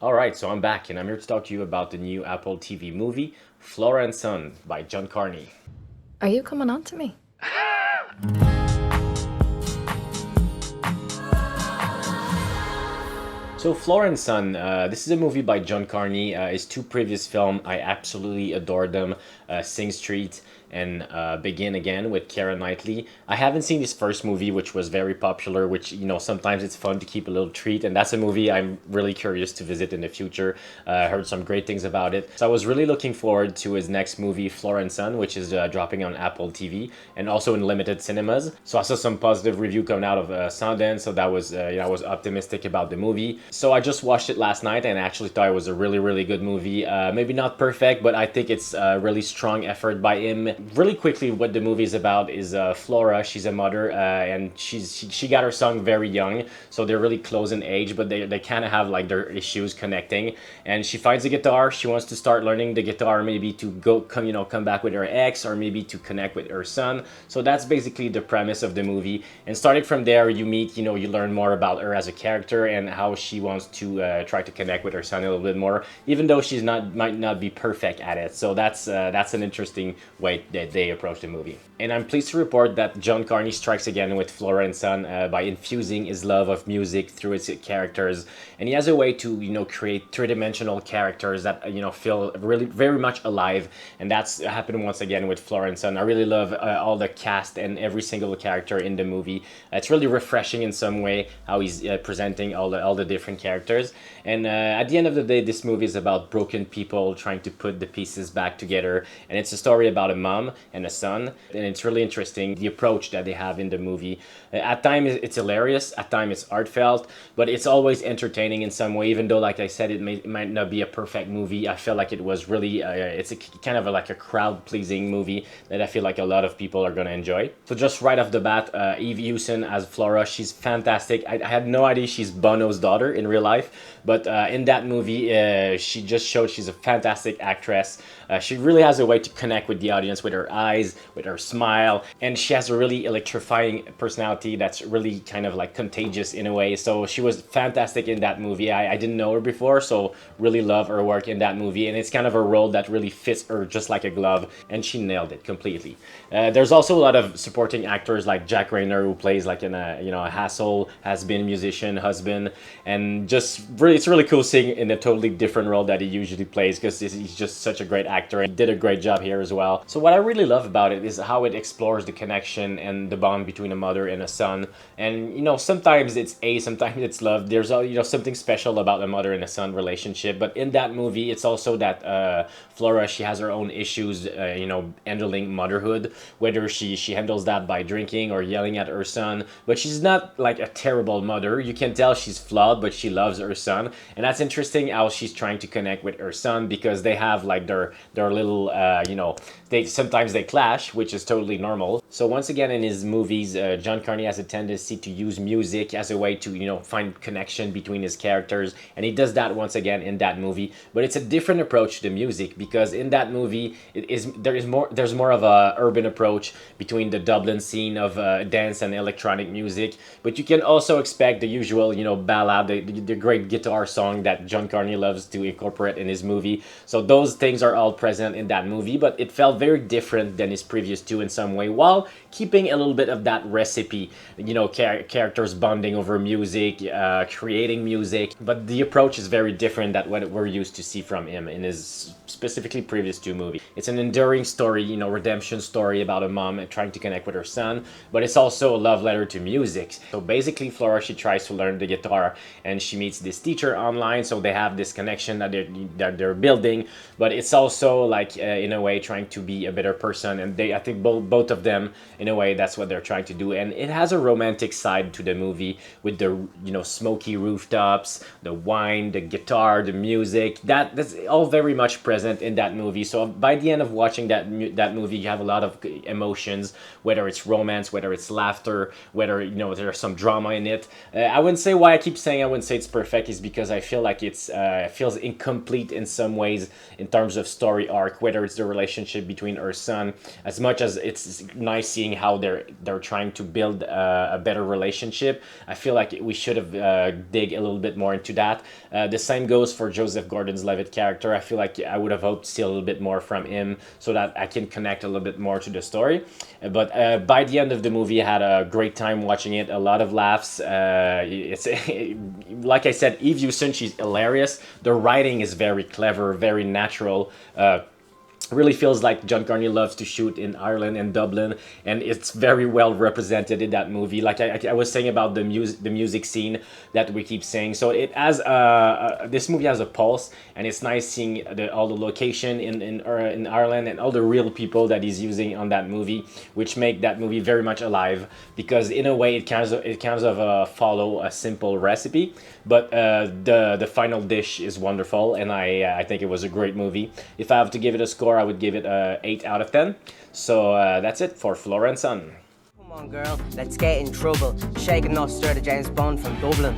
All right, so I'm back and I'm here to talk to you about the new Apple TV movie, Flora and Son by John Carney. Are you coming on to me? So, Flora and Son, this is a movie by John Carney. His two previous films, I absolutely adore them. Sing Street and Begin Again with Keira Knightley. I haven't seen his first movie, which was very popular, which, sometimes it's fun to keep a little treat. And that's a movie I'm really curious to visit in the future. I heard some great things about it. So I was really looking forward to his next movie, Flora and Son, which is dropping on Apple TV and also in limited cinemas. So I saw some positive review coming out of Sundance, so that was, I was optimistic about the movie. So I just watched it last night and I actually thought it was a really, really good movie. Maybe not perfect, but I think it's a really strong effort by him. Really quickly, what the movie is about is Flora. She's a mother and she got her son very young, so they're really close in age, but they kind of have like their issues connecting. And she finds a guitar. She wants to start learning the guitar, maybe to come back with her ex, or maybe to connect with her son. So that's basically the premise of the movie. And starting from there, you meet, you learn more about her as a character and how she wants to try to connect with her son a little bit more, even though she's might not be perfect at it. So that's an interesting way that they approach the movie. And I'm pleased to report that John Carney strikes again with Flora and Son by infusing his love of music through its characters, and he has a way to create three-dimensional characters that feel really very much alive, and that's happened once again with Flora and Son. I really love all the cast and every single character in the movie. It's really refreshing in some way how he's presenting all the different characters. And at the end of the day, this movie is about broken people trying to put the pieces back together, and it's a story about a mom and a son, and it's really interesting the approach that they have in the movie. At times it's hilarious, at times it's heartfelt, but it's always entertaining in some way. Even though, like I said, it might not be a perfect movie, I feel like it was really it's a kind of like a crowd pleasing movie that I feel like a lot of people are gonna enjoy. So just right off the bat, Eve Hewson as Flora, she's fantastic. I had no idea she's Bono's daughter in real life, but in that movie, she just showed she's a fantastic actress. She really has a way to connect with the audience with her eyes, with her smile, and she has a really electrifying personality that's really kind of like contagious in a way. So she was fantastic in that movie. I didn't know her before, so really love her work in that movie, and it's kind of a role that really fits her just like a glove, and she nailed it completely. There's also a lot of supporting actors like Jack Reynor, who plays like a hassle has been musician husband, and just really it's really cool seeing in a totally different role that he usually plays, because he's just such a great actor. He did a great job here as well. So what I really love about it is how it explores the connection and the bond between a mother and a son. And sometimes it's sometimes it's love. There's something special about a mother and a son relationship. But in that movie, it's also that Flora, she has her own issues, handling motherhood. Whether she handles that by drinking or yelling at her son, but she's not like a terrible mother. You can tell she's flawed, but she loves her son, and that's interesting how she's trying to connect with her son, because they have like their little they sometimes they clash, which is totally normal. So once again, in his movies, John Carney has a tendency to use music as a way to find connection between his characters, and he does that once again in that movie. But it's a different approach to music, because in that movie there's more of a urban approach between the Dublin scene of dance and electronic music, but you can also expect the usual ballad, the great guitar song that John Carney loves to incorporate in his movie. So those things are all present in that movie, but it felt very different than his previous two in some way, while keeping a little bit of that recipe, characters bonding over music, creating music. But the approach is very different than what we're used to see from him in his specifically previous two movies. It's an enduring story, redemption story about a mom trying to connect with her son, but it's also a love letter to music. So basically, Flora, she tries to learn the guitar, and she meets this teacher online, so they have this connection that they're building. But it's also like in a way trying to be a better person, and I think both of them, in a way, that's what they're trying to do. And it has a romantic side to the movie with the smoky rooftops, the wine, the guitar, the music. That's all very much present in that movie. So by the end of watching that movie, you have a lot of emotions, whether it's romance, whether it's laughter, whether there's some drama in it. I wouldn't say why I keep saying I wouldn't say it's perfect is because I feel like it's feels incomplete in some ways in terms of story arc, whether it's the relationship between her son, as much as it's nice seeing how they're trying to build a better relationship. I feel like we should have dig a little bit more into that. The same goes for Joseph Gordon-Levitt character. I feel like I would have hoped to see a little bit more from him so that I can connect a little bit more to the story. But by the end of the movie, I had a great time watching it. A lot of laughs. It's like I said, Eve Hewson, she's hilarious. The writing is very clever, very natural. Really feels like John Carney loves to shoot in Ireland and Dublin, and it's very well represented in that movie. Like I was saying about the music scene that we keep saying. So it has this movie has a pulse, and it's nice seeing all the location in Ireland and all the real people that he's using on that movie, which make that movie very much alive. Because in a way, it kind of follow a simple recipe, but the final dish is wonderful, and I think it was a great movie. If I have to give it a score, I would give it a 8 out of 10. So that's it for Flora and Son. Come on, girl, let's get in trouble. Shake and not stir the James Bond from Dublin.